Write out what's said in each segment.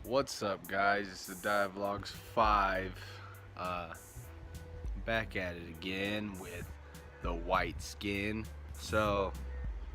What's up, guys? It's Didiah Vlogs 5. Back at it again with the white skin. So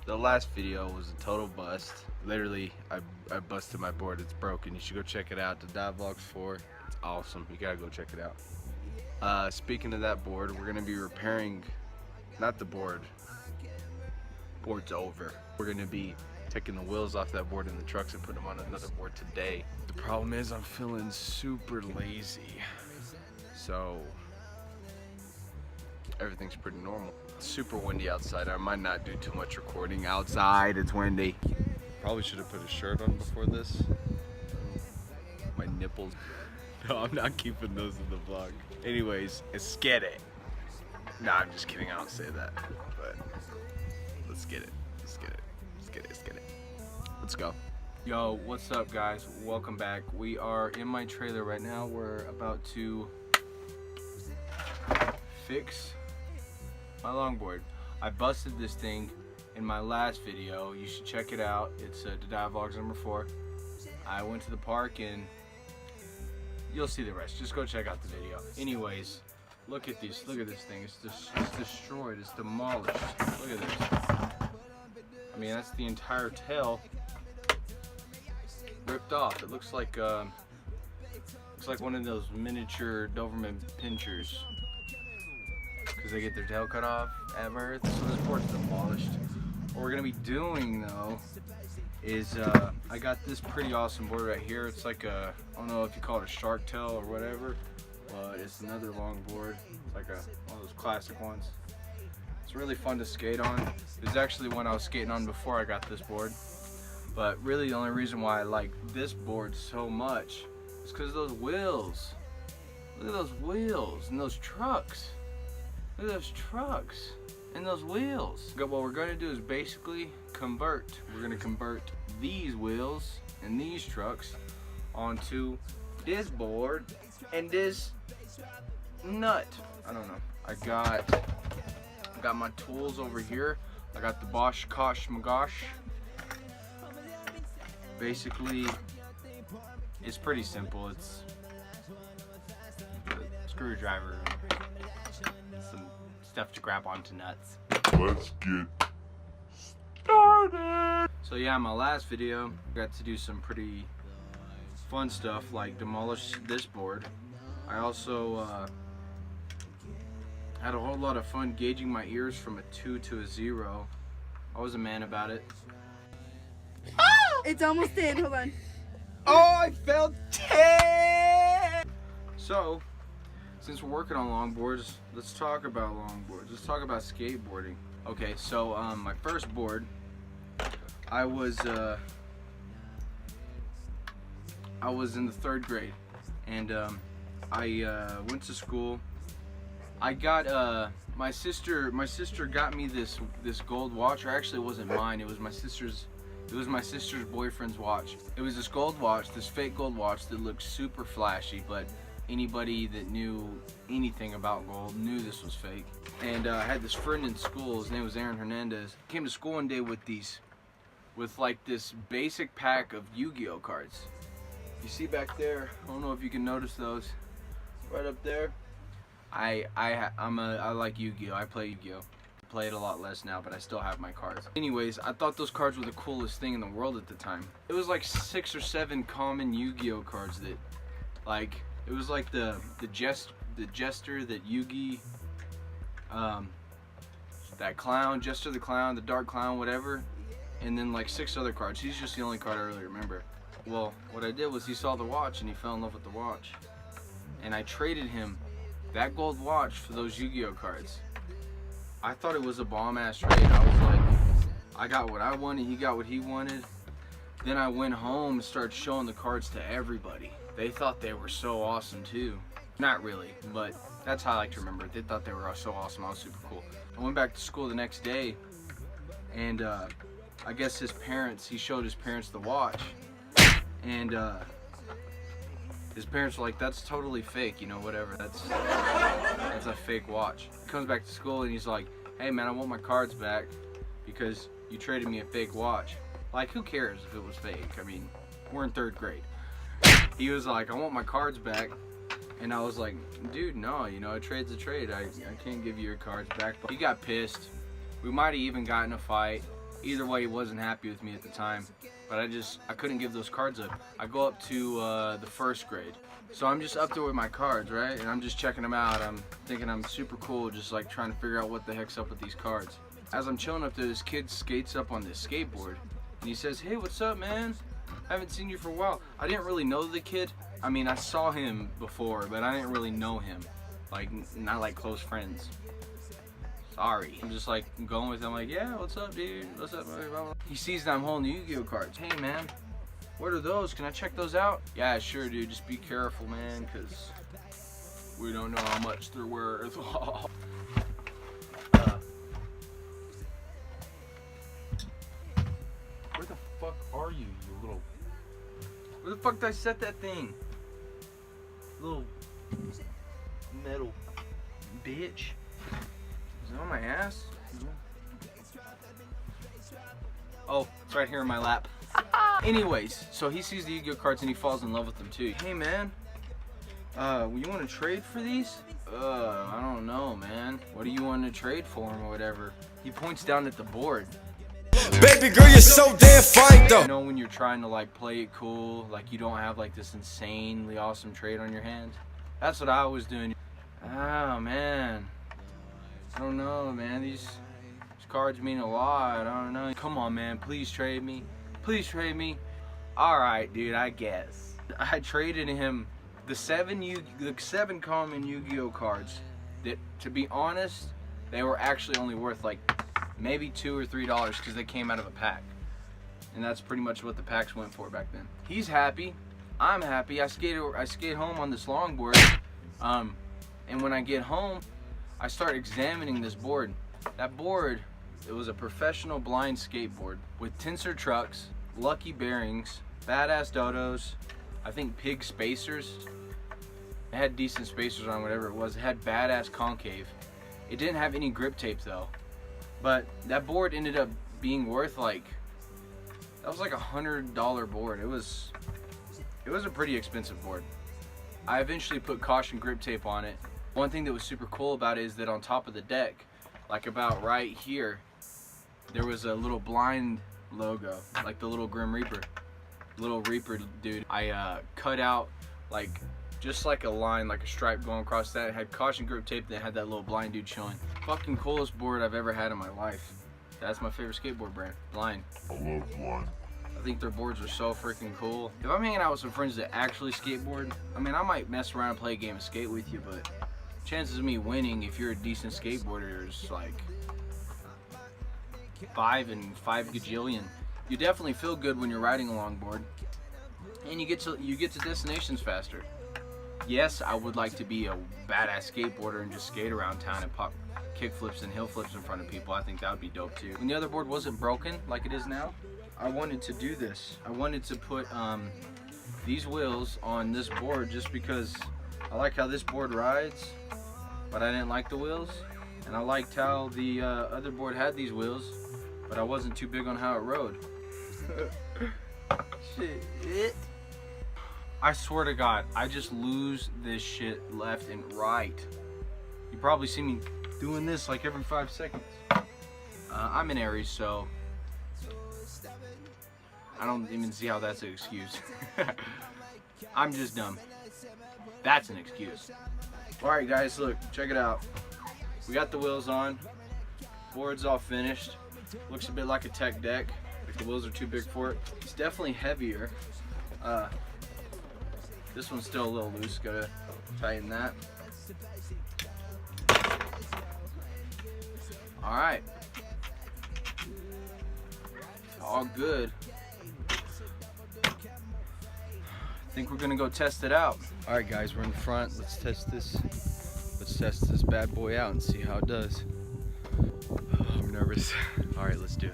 the last video was a total bust. Literally, I busted my board. It's broken. You should go check it out. Didiah Vlogs 4. It's awesome. You gotta go check it out. Speaking of that board, we're gonna be repairing, not the board. Board's over. We're gonna be taking the wheels off that board in the trucks and putting them on another board today. The problem is I'm feeling super lazy, so everything's pretty normal. It's super windy outside. I might not do too much recording outside. It's windy. Probably should have put a shirt on before this. My nipples. No, I'm not keeping those in the vlog. Anyways, let's get it. Nah, I'm just kidding. I don't say that, but let's get it. Let's get it. Let's get it. Let's get it. Let's go. Yo, what's up, guys? Welcome back. We are in my trailer right now. We're about to fix my longboard. I busted this thing in my last video. You should check it out. It's Didiah Vlogs number 4. I went to the park and you'll see the rest. Just go check out the video. Anyways, look at this. Look at this thing. It's destroyed. It's demolished. Look at this. I mean, that's the entire tail ripped off. It looks like one of those miniature Doberman pinchers, because they get their tail cut off at birth. So this board's demolished. What we're gonna be doing though is I got this pretty awesome board right here. It's like a, I don't know if you call it a shark tail or whatever, but it's another long board. It's like one of those classic ones. It's really fun to skate on. It was actually one I was skating on before I got this board. But really the only reason why I like this board so much is because of those wheels. Look at those wheels and those trucks. Look at those trucks and those wheels. What we're going to do is basically convert. We're going to convert these wheels and these trucks onto this board and this nut. I don't know. I got my tools over here. I got the Bosch Kosh Magosh. Basically, it's pretty simple. It's a screwdriver, some stuff to grab onto nuts. Let's get started. So yeah, in my last video, I got to do some pretty fun stuff like demolish this board. I also had a whole lot of fun gauging my ears from a 2 to a 0. I was a man about it. It's almost in, hold on. Oh, I felt 10! So, since we're working on longboards, let's talk about longboards. Let's talk about skateboarding. Okay, so my first board, I was in the 3rd grade, and I went to school. I got my sister got me this gold watch, or actually it wasn't mine, it was my sister's boyfriend's watch. It was this gold watch, this fake gold watch that looked super flashy, but anybody that knew anything about gold knew this was fake. And I had this friend in school, his name was Aaron Hernandez. He came to school one day with like this basic pack of Yu-Gi-Oh cards. You see back there, I don't know if you can notice those, right up there. I like Yu-Gi-Oh. I play Yu-Gi-Oh. Play it a lot less now, but I still have my cards. Anyways, I thought those cards were the coolest thing in the world at the time. It was like 6 or 7 common Yu-Gi-Oh cards that, like, it was like the Jester, that Yugi, that clown, Jester the clown, the dark clown, whatever, and then like 6 other cards. He's just the only card I really remember. Well, what I did was he saw the watch and he fell in love with the watch, and I traded him that gold watch for those Yu-Gi-Oh cards. I thought it was a bomb-ass trade. I was like, I got what I wanted, he got what he wanted. Then I went home and started showing the cards to everybody. They thought they were so awesome too. Not really, but that's how I like to remember it. They thought they were so awesome. I was super cool. I went back to school the next day, and I guess he showed his parents the watch, and his parents were like, that's totally fake, you know, whatever, that's a fake watch. He comes back to school and he's like, hey man, I want my cards back because you traded me a fake watch. Like, who cares if it was fake? I mean, we're in 3rd grade. he was like, I want my cards back. And I was like, dude, no, you know, a trade's a trade. I can't give you your cards back. But he got pissed. We might have even gotten a fight. Either way, he wasn't happy with me at the time. But I couldn't give those cards up. I go up to the first grade. So I'm just up there with my cards, right? And I'm just checking them out. I'm thinking I'm super cool, just like trying to figure out what the heck's up with these cards. As I'm chilling up there, this kid skates up on this skateboard. And he says, hey, what's up, man? I haven't seen you for a while. I didn't really know the kid. I mean, I saw him before, but I didn't really know him. Like, not like close friends. Sorry. I'm just like going with him, like, yeah, what's up, dude? What's up? He sees that I'm holding the Yu-Gi-Oh cards. Hey, man, what are those? Can I check those out? Yeah, sure, dude. Just be careful, man, because we don't know how much they're worth. Where the fuck are you, you little... Where the fuck did I set that thing? Little metal bitch. Is it on my ass? Oh, it's right here in my lap. Anyways, so he sees the Yu-Gi-Oh cards and he falls in love with them too. Hey man, you want to trade for these? I don't know, man. What do you want to trade for them or whatever? He points down at the board. Baby girl, you're so damn fine though. You know when you're trying to like play it cool, like you don't have like this insanely awesome trade on your hands? That's what I was doing. Oh man, I don't know, man. These cards mean a lot. I don't know. Come on, man. Please trade me. Please trade me. All right, dude. I guess I traded him the seven common Yu-Gi-Oh cards. That, to be honest, they were actually only worth like maybe $2 or $3 because they came out of a pack, and that's pretty much what the packs went for back then. He's happy. I'm happy. I skate home on this longboard, and when I get home, I start examining this board. That board, it was a professional blind skateboard with tensor trucks, lucky bearings, badass dodos, I think pig spacers. It had decent spacers on whatever it was. It had badass concave. It didn't have any grip tape though. But that board ended up being worth like, that was like $100 board. It was a pretty expensive board. I eventually put caution grip tape on it. One thing that was super cool about it is that on top of the deck, like about right here, there was a little blind logo, like the little Grim Reaper. Little Reaper dude. I cut out like just like a line, like a stripe going across that. It had caution grip tape that had that little blind dude showing. Fucking coolest board I've ever had in my life. That's my favorite skateboard brand, Blind. I love Blind. I think their boards are so freaking cool. If I'm hanging out with some friends that actually skateboard, I mean, I might mess around and play a game of skate with you, but chances of me winning if you're a decent skateboarder is like 5 and 5 gajillion. You definitely feel good when you're riding a longboard, and you get to destinations faster. Yes, I would like to be a badass skateboarder and just skate around town and pop kick flips and hill flips in front of people. I think that would be dope too. When the other board wasn't broken like it is now, I wanted to do this. I wanted to put these wheels on this board just because I like how this board rides, but I didn't like the wheels. And I liked how the other board had these wheels, but I wasn't too big on how it rode. Shit. I swear to God, I just lose this shit left and right. You probably see me doing this like every 5 seconds. I'm an Aries, so I don't even see how that's an excuse. I'm just dumb. That's an excuse. Alright guys, look, check it out. We got the wheels on. Board's all finished. Looks a bit like a tech deck. Like the wheels are too big for it. It's definitely heavier. This one's still a little loose, gotta tighten that. Alright. All good. I think we're gonna go test it out. Alright guys, we're in front. Let's test this bad boy out and see how it does. Oh, I'm nervous. Alright, let's do it.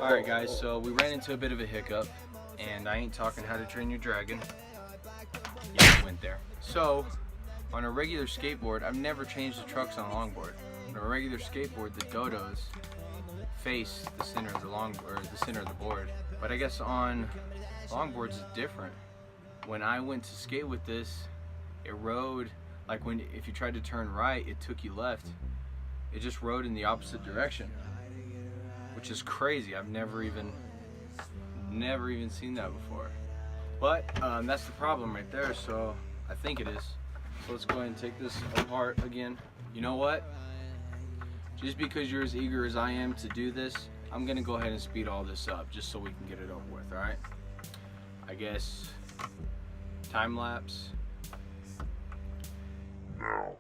Alright guys, so we ran into a bit of a hiccup, and I ain't talking How to Train Your Dragon. Yeah. went there. So on a regular skateboard, I've never changed the trucks on a longboard. On a regular skateboard, the dodos face the center of the center of the board. But I guess on longboards it's different. When I went to skate with this, it rode like if you tried to turn right, it took you left. It just rode in the opposite direction, which is crazy. I've never even seen that before. But that's the problem right there. So I think it is. So let's go ahead and take this apart again. You know what? Just because you're as eager as I am to do this, I'm gonna go ahead and speed all this up just so we can get it over with, all right? I guess time lapse. Now.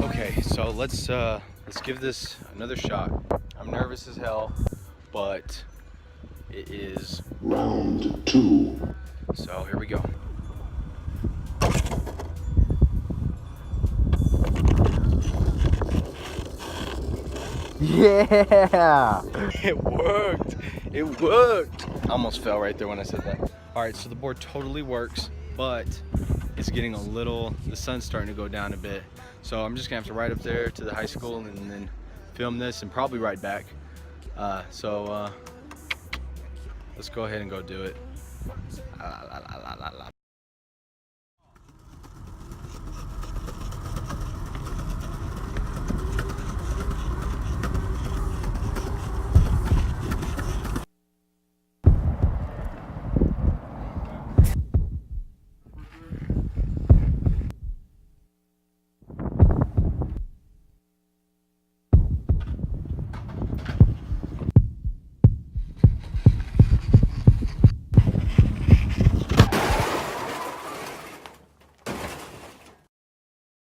Okay, so let's give this another shot. I'm nervous as hell, but it is round 2. So here we go. Yeah! It worked! It worked! I almost fell right there when I said that. Alright, so the board totally works, but it's getting a little, the sun's starting to go down a bit. So I'm just gonna have to ride up there to the high school and then film this and probably ride back. Let's go ahead and go do it.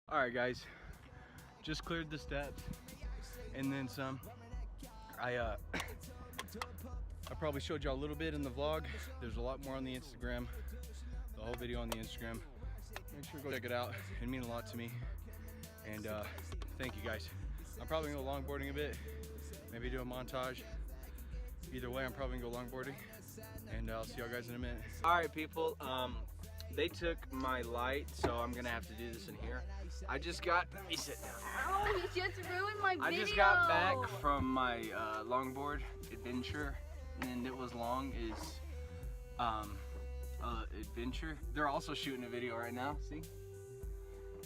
Alright guys, just cleared the steps and then some. I probably showed y'all a little bit in the vlog. There's a lot more on the Instagram, the whole video on the Instagram. Make sure to go check it out. It means a lot to me. And thank you guys. I'm probably gonna go longboarding a bit, maybe do a montage. Either way, I'm probably gonna go longboarding, and I'll see y'all guys in a minute. Alright people, they took my light, so I'm gonna have to do this in here. I just got, let me sit down. Oh, you just ruined my video. I just got back from my longboard adventure, and it was long as adventure. They're also shooting a video right now, see?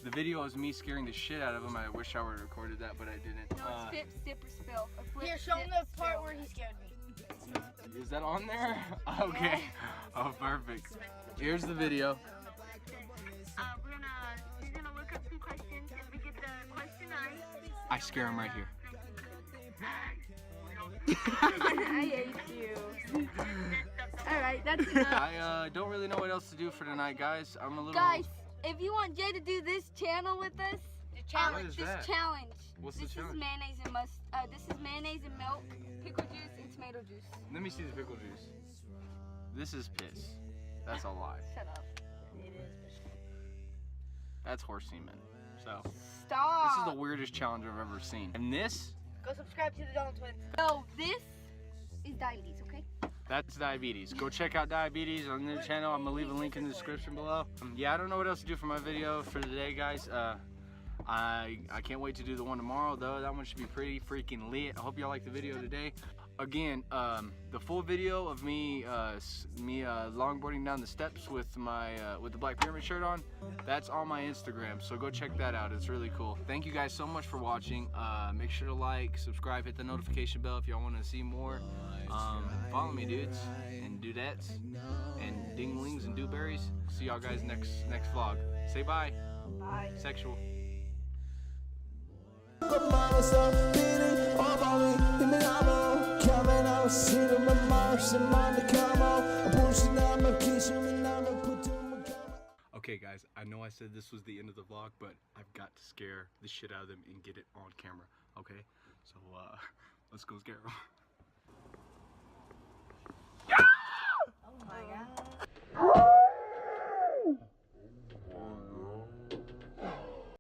The video is me scaring the shit out of them. I wish I would have recorded that, but I didn't. No, flip, sip, or spill. Or flip, Here, show them the part where he scared me. Is that on there? Okay. Oh, perfect. Here's the video. We're gonna look up some questions. If we get the question right, I scare him right here. I hate you. Alright, that's enough. I don't really know what else to do for tonight, guys. I'm a little... Guys, if you want Jay to do this channel with us, What is this that? challenge. What's this the challenge? is mayonnaise and this is mayonnaise and milk, pickle juice, and tomato juice. Let me see the pickle juice. This is piss. That's a lie. Shut up. That's horse semen. So, Stop. this is the weirdest challenge I've ever seen. And this, Go subscribe to the Donald Twins. So this is diabetes, okay? that's diabetes. Go check out diabetes on their channel. I'm gonna leave a link in the description below. Yeah, I don't know what else to do for my video for today, guys. I can't wait to do the one tomorrow, though. That one should be pretty freaking lit. I hope y'all like the video today. Again, the full video of me longboarding down the steps with the Black Pyramid shirt on, that's on my Instagram, so go check that out. It's really cool. Thank you guys so much for watching. Make sure to like, subscribe, hit the notification bell if y'all want to see more. Follow me, dudes and dudettes and dinglings and dewberries. See y'all guys next vlog. Say bye. Bye. Sexual. Okay guys, I know I said this was the end of the vlog, but I've got to scare the shit out of them and get it on camera, okay? So let's go scare them.